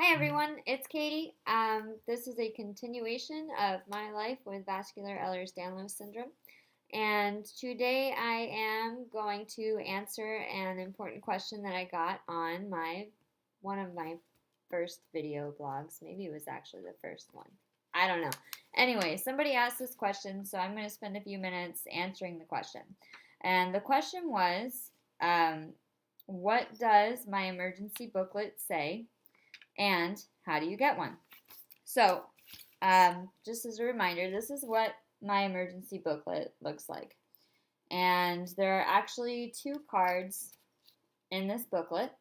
Hi everyone, it's Katie. This is a continuation of my life with vascular Ehlers-Danlos syndrome, and today I am going to answer an important question that I got on one of my first video blogs. Maybe it was actually the first one. I don't know. Anyway, somebody asked this question, so I'm going to spend a few minutes answering the question. And the question was, what does my emergency booklet say? And how do you get one? So, just as a reminder, this is what my emergency booklet looks like. And there are actually two cards in this booklet.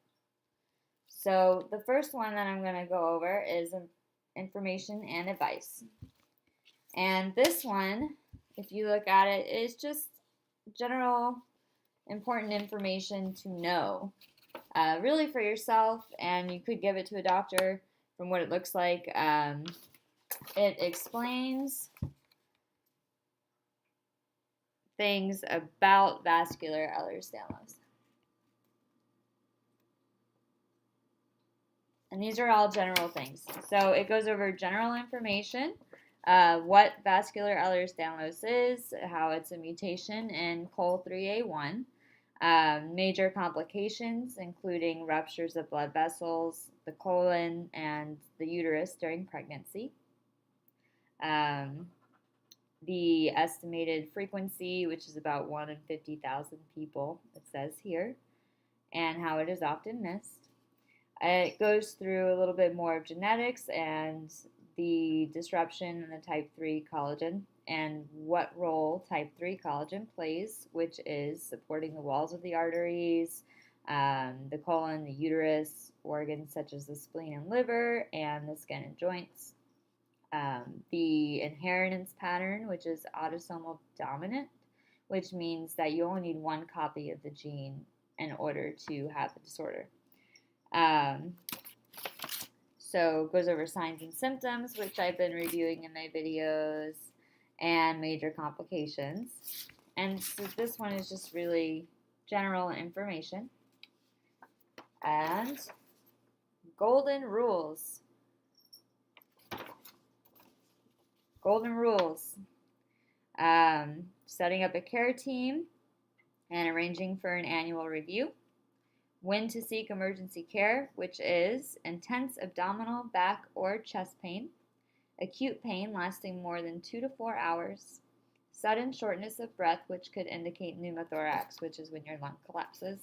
So, the first one that I'm going to go over is information and advice. And this one, if you look at it, is just general important information to know. Really for yourself, and you could give it to a doctor from what it looks like. It explains things about vascular Ehlers-Danlos. And these are all general things. So it goes over general information, what vascular Ehlers-Danlos is, how it's a mutation in COL3A1, major complications, including ruptures of blood vessels, the colon, and the uterus during pregnancy. The estimated frequency, which is about 1 in 50,000 people, it says here, and how it is often missed. It goes through a little bit more of genetics and the disruption in the type 3 collagen and what role type 3 collagen plays, which is supporting the walls of the arteries, the colon, the uterus, organs such as the spleen and liver, and the skin and joints. The inheritance pattern, which is autosomal dominant, which means that you only need one copy of the gene in order to have the disorder. So it goes over signs and symptoms, which I've been reviewing in my videos, and major complications. And so this one is just really general information. And golden rules. Golden rules. Setting up a care team and arranging for an annual review. When to seek emergency care, which is intense abdominal, back, or chest pain, acute pain lasting more than 2 to 4 hours, sudden shortness of breath, which could indicate pneumothorax, which is when your lung collapses,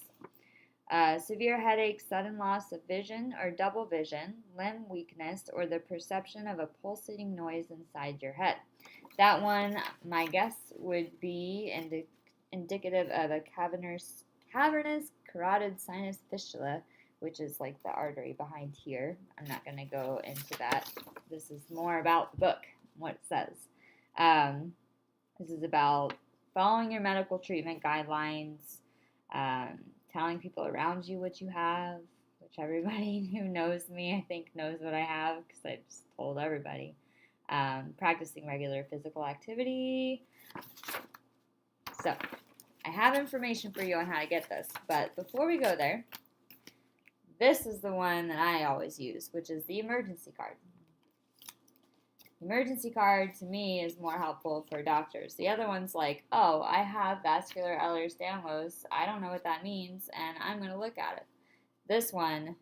severe headache, sudden loss of vision or double vision, limb weakness, or the perception of a pulsating noise inside your head. That one, my guess, would be indicative of a cavernous carotid sinus fistula, which is like the artery behind here. I'm not going to go into that. This is more about the book, what it says. This is about following your medical treatment guidelines, telling people around you what you have, which everybody who knows me, I think, knows what I have because I just told everybody. Practicing regular physical activity. So, I have information for you on how to get this, but before we go there, this is the one that I always use, which is the emergency card. The emergency card, to me, is more helpful for doctors. The other one's like, oh, I have vascular Ehlers-Danlos, I don't know what that means, and I'm going to look at it. This one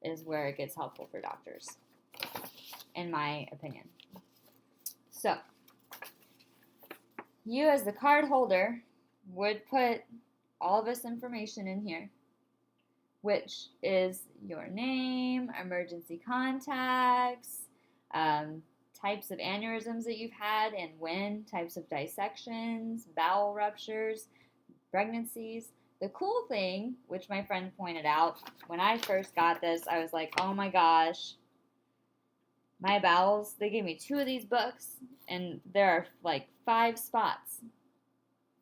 is where it gets helpful for doctors, in my opinion. So, you as the card holder would put all of this information in here, which is your name, emergency contacts, types of aneurysms that you've had and when, types of dissections, bowel ruptures, pregnancies. The cool thing, which my friend pointed out, when I first got this, I was like, oh my gosh, my bowels, they gave me 2 of these books, and there are like 5 spots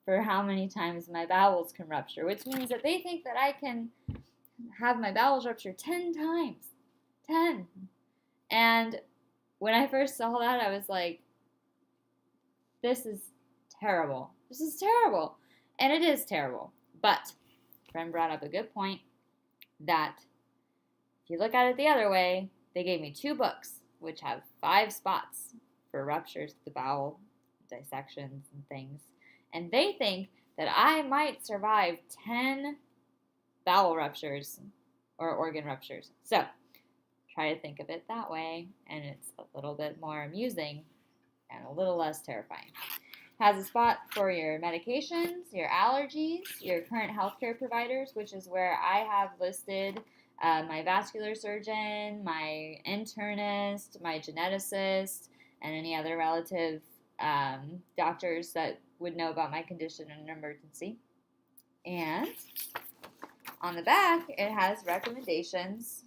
for how many times my bowels can rupture, which means that they think that I can have my bowels rupture 10 times. 10. And when I first saw that, I was like, this is terrible. This is terrible. And it is terrible. But a friend brought up a good point that if you look at it the other way, they gave me 2 books, which have 5 spots for ruptures of the bowel, dissections, and things. And they think that I might survive 10 bowel ruptures or organ ruptures. So try to think of it that way, and it's a little bit more amusing and a little less terrifying. Has a spot for your medications, your allergies, your current healthcare providers, which is where I have listed my vascular surgeon, my internist, my geneticist, and any other relative doctors that would know about my condition in an emergency. And on the back, it has recommendations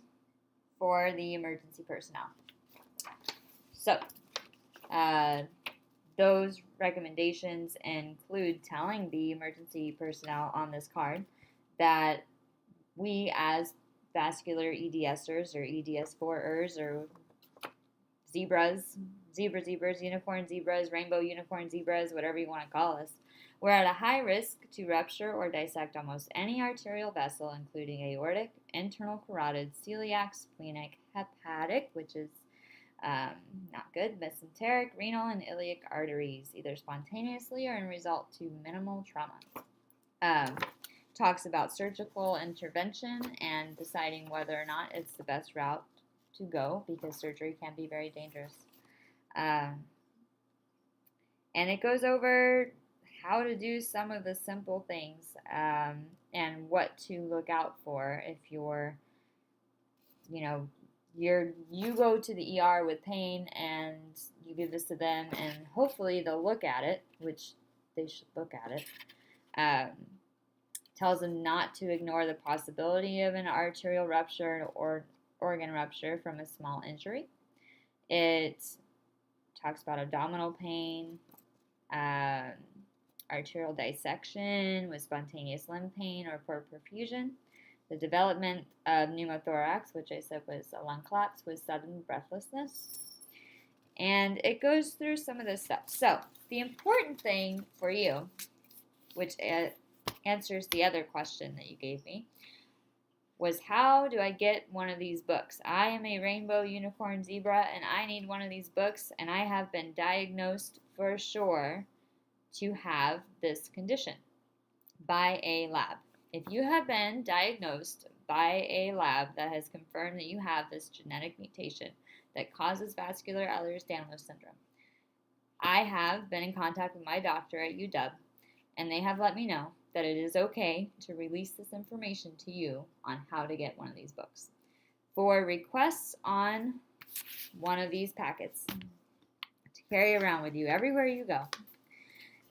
for the emergency personnel. So, those recommendations include telling the emergency personnel on this card that we as vascular EDSers or EDS4ers or zebras, unicorn zebras, rainbow unicorn zebras, whatever you want to call us, we're at a high risk to rupture or dissect almost any arterial vessel, including aortic, internal carotid, celiac, splenic, hepatic, which is not good, mesenteric, renal, and iliac arteries, either spontaneously or in result to minimal trauma. Talks about surgical intervention and deciding whether or not it's the best route to go, because surgery can be very dangerous. And it goes over how to do some of the simple things and what to look out for if you're, you go to the ER with pain and you give this to them, and hopefully they'll look at it, which they should look at it. Tells them not to ignore the possibility of an arterial rupture or organ rupture from a small injury. It talks about abdominal pain, arterial dissection with spontaneous limb pain or poor perfusion, the development of pneumothorax, which I said was a lung collapse with sudden breathlessness. And it goes through some of this stuff. So the important thing for you, which answers the other question that you gave me, was how do I get one of these books? I am a rainbow unicorn zebra, and I need one of these books, and I have been diagnosed for sure to have this condition by a lab. If you have been diagnosed by a lab that has confirmed that you have this genetic mutation that causes vascular Ehlers-Danlos syndrome, I have been in contact with my doctor at UW, and they have let me know that it is okay to release this information to you on how to get one of these books. For requests on one of these packets to carry around with you everywhere you go,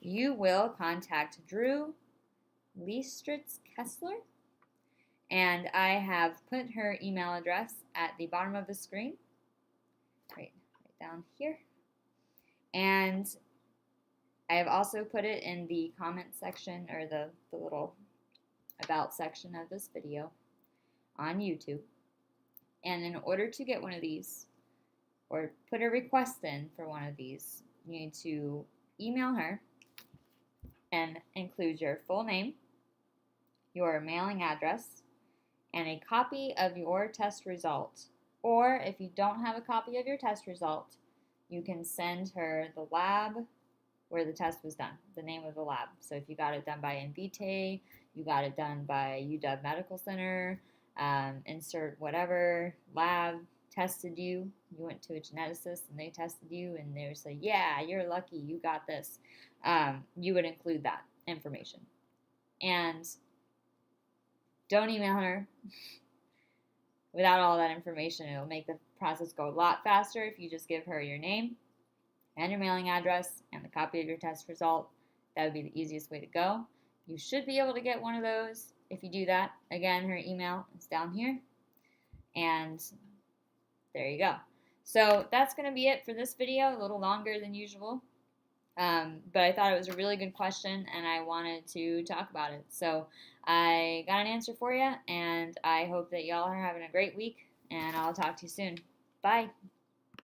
you will contact Dru Leistritz-Kessler, and I have put her email address at the bottom of the screen, right down here, and I have also put it in the comment section, or the little about section of this video on YouTube. And in order to get one of these, or put a request in for one of these, you need to email her and include your full name, your mailing address, and a copy of your test result. Or if you don't have a copy of your test result, you can send her the lab where the test was done, the name of the lab. So if you got it done by Invitae, you got it done by UW Medical Center, insert whatever lab tested you. You went to a geneticist and they tested you and they would say, yeah, you're lucky, you got this. You would include that information. And don't email her without all that information. It'll make the process go a lot faster if you just give her your name and your mailing address and the copy of your test result. That would be the easiest way to go. You should be able to get one of those if you do that. Again, her email is down here. And there you go. So that's going to be it for this video, a little longer than usual. But I thought it was a really good question, and I wanted to talk about it. So I got an answer for you, and I hope that y'all are having a great week, and I'll talk to you soon. Bye.